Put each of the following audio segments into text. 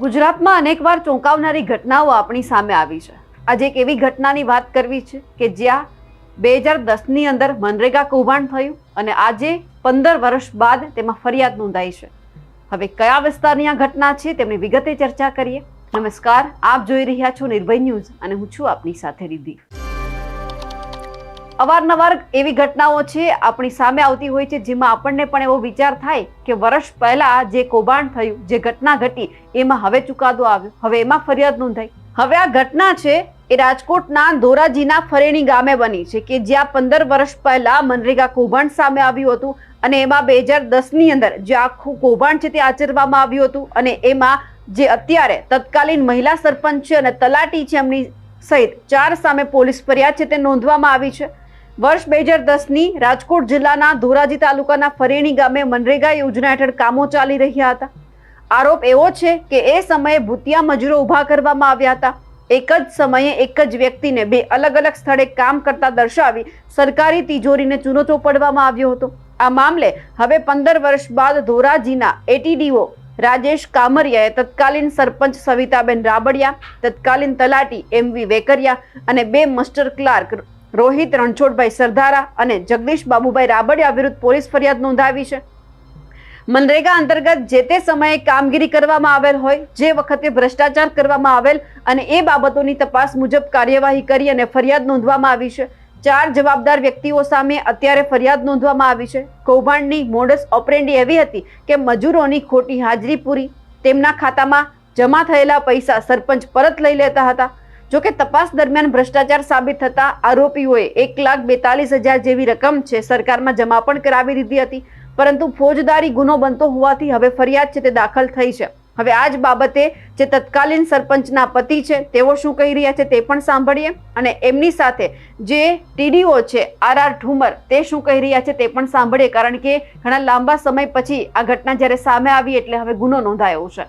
ગુજરાતમાં અનેકવાર ચોંકાવનારી ઘટનાઓ આપણી સામે આવી છે। આજે એક એવી ઘટનાની વાત કરવી છે કે જ્યાં 2010ની અંદર મનરેગા કૌભાંડ થયું અને આજે 15 વર્ષ બાદ તેમાં ફરિયાદ નોંધાઈ છે। હવે કયા વિસ્તારની આ ઘટના છે તેમની વિગતે ચર્ચા કરીએ। નમસ્કાર, આપ જોઈ રહ્યા છો નિર્ભય ન્યૂઝ અને હું છું આપની સાથે રિદ્ધિ। અવારનવાર એવી ઘટનાઓ છે આપણી સામે આવતી હોય છે જેમાં આપણને પણ એવો વિચાર થાય કે વર્ષ પહેલા જે કૌભાંડ થયું, જે ઘટના ઘટી, એમાં હવે ચુકાદો આવ્યો, હવે એમાં ફરિયાદ નોંધાઈ। હવે આ ઘટના છે એ રાજકોટના ધોરાજીના ફરેણી ગામે બની છે કે જ્યાં 15 વર્ષ પહેલા મનરેગા કૌભાંડ સામે આવ્યું હતું અને એમાં 2010ની અંદર જે આખું કૌભાંડ છે તે આચરવામાં આવ્યું હતું અને એમાં જે અત્યારે તત્કાલીન મહિલા સરપંચ છે અને તલાટી છે એમની સહિત 4 સામે પોલીસ ફરિયાદ છે તે નોંધવામાં આવી છે। વર્ષ 2010ની રાજકોટ જિલ્લાના ધોરાજી તાલુકાના ફરેણી ગામે મનરેગા યોજના હેઠળ કામો ચાલી રહ્યા હતા। આરોપ એવો છે કે એ સમયે ભૂતિયા મજૂરો ઊભા કરવામાં આવ્યા હતા। એક જ સમયે એક જ વ્યક્તિને 2 અલગ અલગ સ્થળે કામ કરતા દર્શાવી સરકારી તિજોરીને ચૂનો ચોપડવામાં આવ્યો હતો। આ મામલે હવે 15 વર્ષ બાદ ધોરાજીના એટીડીઓ રાજેશ કામરિયાએ તત્કાલીન સરપંચ સવિતાબેન રાબડિયા, તત્કાલીન તલાટી MV વેકરિયા અને 2 માસ્ટર ક્લાર્ક રોહિત રણછોડભાઈ સરદારા અને જગદીશ બાબુભાઈ રાબડિયા વિરુદ્ધ પોલીસ ફરિયાદ નોંધાવી છે। મનરેગા અંતર્ગત જે તે સમયે કામગીરી કરવામાં આવેલ હોય, જે વખતે ભ્રષ્ટાચાર કરવામાં આવેલ અને એ બાબતોની તપાસ મુજબ કાર્યવાહી કરી અને ફરિયાદ નોંધવામાં આવી છે। 4 જવાબદાર વ્યક્તિઓ સામે અત્યારે ફરિયાદ નોંધવામાં આવી છે। કૌભાંડની મોડસ ઓપરેન્ડી એવી હતી કે મજૂરોની ખોટી હાજરી પૂરી, તેમના ખાતામાં જમા થયેલા પૈસા સરપંચ પરત લઈ લેતા હતા। જોકે તપાસ દરમિયાન ભ્રષ્ટાચાર સાબિત થતા આરોપીઓએ 1,42,000 જેવી રકમ છે સરકારમાં જમા પણ કરાવી દીધી હતી, પરંતુ ફોજદારી ગુનો બનતો હોવાથી હવે ફરિયાદ છે તે દાખલ થઈ છે। હવે આ જ બાબતે જે તત્કાલીન સરપંચના પતિ છે તેઓ શું કહી રહ્યા છે તે પણ સાંભળીએ અને એમની સાથે જે TDO છે RR ઠુમર તે શું કહી રહ્યા છે તે પણ સાંભળીએ, કારણ કે ઘણા લાંબા સમય પછી આ ઘટના જ્યારે સામે આવી એટલે હવે ગુનો નોંધાયો છે।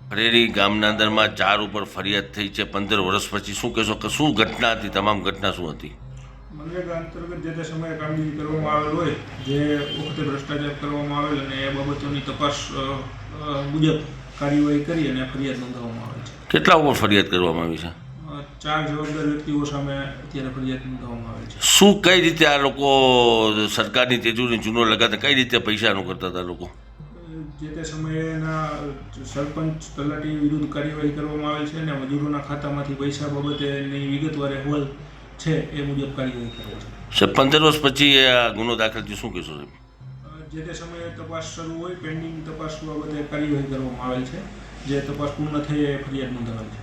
ફરેરી ગામના અંદરમાં 4 ઉપર ફરિયાદ થઈ છે 15 વર્ષ પછી। શું કહેશો કે શું ઘટના હતી, તમામ ઘટના શું હતી? મનરેગા અંતર્ગત જે તે સમયે કામગીરી કરવામાં આવેલ હોય, જે વખતે ભ્રષ્ટાચાર કરવામાં આવેલ અને એ બાબતોની તપાસ મુજબ કાર્યવાહી કરી અને ફરિયાદ નોંધવામાં આવે છે। કેટલા ઉપર ફરિયાદ કરવામાં આવી છે? 4 જવાબદાર વ્યક્તિઓ સામે અત્યારે ફરિયાદ નોંધવામાં આવે છે। શું કઈ રીતે આ લોકો સરકારની તેજુરી ચૂનો લગાતા કઈ રીતે પૈસાનું કરતા હતા લોકો? જે તે સમયેના સરપંચ તલાટી વિરુદ્ધ કાર્યવાહી કરવામાં આવેલ છે અને મજૂરોના ખાતામાંથી પૈસા બાબતેની વિગતવાર અહેવાલ છે એ મુજબ કાર્યવાહી કરે છે। સાહેબ, 15 વર્ષ પછી આ ગુનો દાખલ થયો, શું કહેશો સાહેબ? જે તે સમયે તપાસ શરૂ હોય, પેન્ડિંગ તપાસ બાબતે કાર્યવાહી કરવામાં આવેલ છે। જે તપાસ પૂર્ણ થઈ એ ફરિયાદ નોંધાવેલ છે।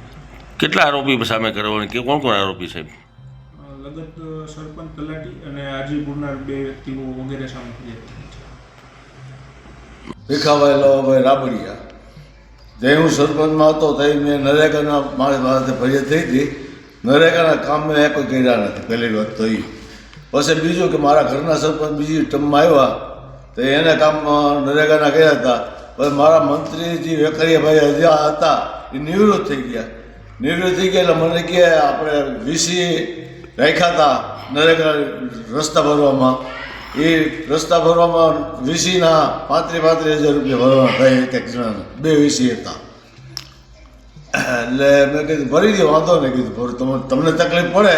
કેટલા આરોપી સામે કરવાની કે કોણ કોણ આરોપી સાહેબ? લગત સરપંચ તલાટી અને હાજીપુરના 2 વ્યક્તિઓ વગેરે સામે ફરિયાદ થઈ છે। ભીખાભાઈ રાબડિયા, જે હું સરપંચમાં હતો તે મેં નરેગાના મારી પાસે ફરિયાદ થઈ હતી। નરેગાના કામ મેં એક કર્યા નથી, પહેલી વાત તો એ। પછી બીજું કે મારા ઘરના સરપંચ બીજી ટર્મમાં આવ્યા તો એને કામમાં નરેગાના કર્યા હતા। પછી મારા મંત્રી જે વેકરિયાભાઈ હજી હતા એ નિવૃત્ત થઈ ગયા। નિવૃત્ત થઈ ગયા એટલે મને કહે આપણે VC રાખ્યા હતા નરેગા રસ્તા ભરવામાં, એ રસ્તા ભરવામાં VCના 35,000 રૂપિયા ભરવાના થાય એક જણાના, 2 VC હતા। એટલે મેં કીધું ભરી દે, વાંધો નહીં, કીધું તમને તકલીફ પડે,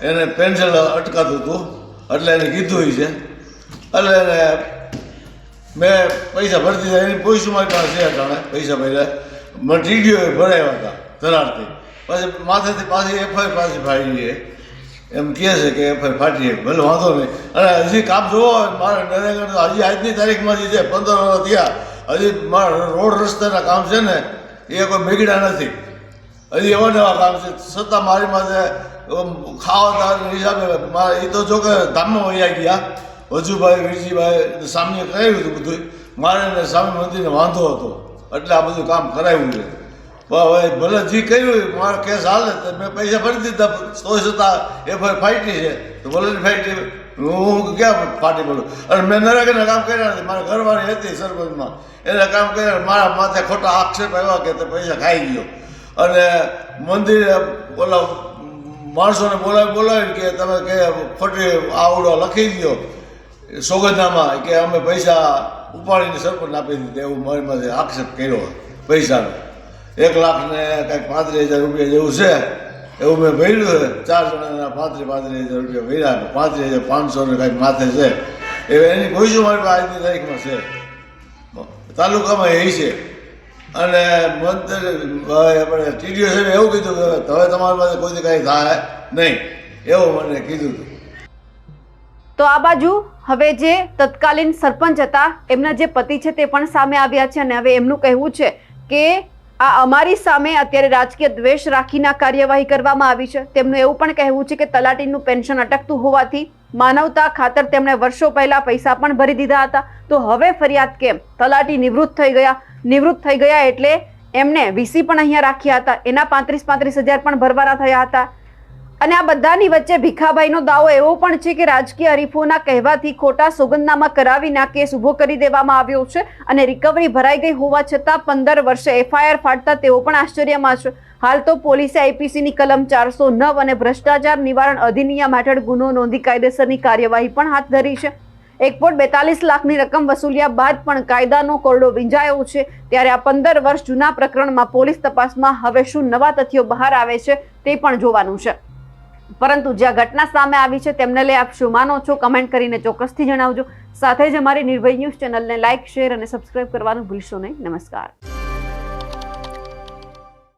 એને પેન્શન અટકાતું હતું એટલે એને કીધું છે એટલે એને મેં પૈસા ભરી દીધા। એની પૈસા મારી પાસે છે અટાણે પૈસા ભર્યા, મને TDO ભરાવ્યા હતા ધરાડથી। પછી માથેથી પાછી FIR પાછી ફાડી એમ કહે છે કે FIR ફાટી, ભલે વાંધો નહીં। અને હજી કામ જોવો હોય મારે નરેગા હજી આજની તારીખમાં જે છે 15 વર્ષ થયા, હજી મારા રોડ રસ્તાના કામ છે ને એ કોઈ બગડ્યા નથી, હજી એવા નવા કામ છે। છતાં મારી માથે ખાવા હિસાબે મારે એ તો જો કે ધામમાં વયા ગયા, વજુભાઈ વીરજીભાઈ સામે કરાવ્યું હતું બધું, મારે સામે મંદિરને વાંધો હતો એટલે આ બધું કામ કરાવ્યું છે। હવે ભલે જે કર્યું મારો કેસ હાલે તો મેં પૈસા ભરી દીધા, તો છતાં FIR ફાટી છે તો ભલે ફાટી, હું ક્યાં ફાટી પડું? અને મેં નરેગાના કામ કર્યા નથી, મારા ઘરવાળી હતી સરપંચમાં, એને કામ કર્યા, મારા માથે ખોટા આક્ષેપ આવ્યા કે તે પૈસા ખાઈ ગયો। અને મંદિરે ઓલા માણસોને બોલાવી કે તમે કે ખોટી આવડો લખી દો સોગંદનામા કે અમે પૈસા ઉપાડીને સરપંચ આપી દીધા, એવું મારી માથે આક્ષેપ કર્યો પૈસાનો। 1,35,000 રૂપિયા જેવું છે એવું મેં ભર્યું છે. 4 જણાના 35,000 રૂપિયા ભર્યા, 35,500 ને કાંઈક માથે છે. એની કોઈ મારી પાસે આજની તારીખમાં છે, તાલુકામાં એ છે. અને આપણે ટીડીઓ સાહેબ એવું કીધું કે હવે તમારી પાસે કોઈથી કાંઈ થાય નહીં, એવું મને કીધું હતું. તો આ બાજુ હવે જે તત્કાલીન સરપંચ હતા એમના જે પતિ છે તે પણ સામે આવ્યા છે અને હવે એમનું કહેવું છે કે આ અમારી સામે અત્યારે રાજકીય દ્વેષ રાખીને કાર્યવાહી કરવામાં આવી છે. તેમનું એવું પણ કહેવું છે કે તલાટીનું પેન્શન અટકતું હોવાથી માનવતા ખાતર તેમણે વર્ષો પહેલા પૈસા પણ ભરી દીધા હતા, તો હવે ફરિયાદ કેમ? તલાટી નિવૃત્ત થઈ ગયા એટલે એમને વીસી પણ અહીંયા રાખ્યા હતા, એના 35,000 પણ ભરવાના થયા હતા. અને આ બધાની વચ્ચે ભીખાભાઈનો દાવો એવો પણ છે કે રાજકીય હરીફોના કહેવાથી ખોટા સોગંદનામા કરાવીને કેસ ઉભો કરી દેવામાં આવ્યો છે અને રિકવરી ભરાઈ ગઈ હોવા છતાં 15 વર્ષે FIR ફાટતા તેઓ પણ આશ્ચર્યમાં છે. હાલ તો પોલીસે IPCની કલમ 409 અને ભ્રષ્ટાચાર નિવારણ અધિનિયમ હેઠળ ગુનો નોંધી કાયદેસરની કાર્યવાહી પણ હાથ ધરી છે. 1.42 લાખની રકમ વસૂલ્યા બાદ પણ કાયદાનો કોરડો વિંજાયો છે. ત્યારે આ 15 વર્ષ જૂના પ્રકરણમાં પોલીસ તપાસમાં હવે શું નવા તથ્યો બહાર આવે છે તે પણ જોવાનું છે. પરંતુ જ્યાં ઘટના સામે આવી છે તેમને લઈ આપ શું માનો છો? કમેન્ટ કરીને ચોક્કસથી જણાવજો. સાથે જ અમારી નિર્ભય ન્યૂઝ ચેનલને લાઇક, શેર અને સબસ્ક્રાઇબ કરવાનું ભૂલશો નહીં. નમસ્કાર.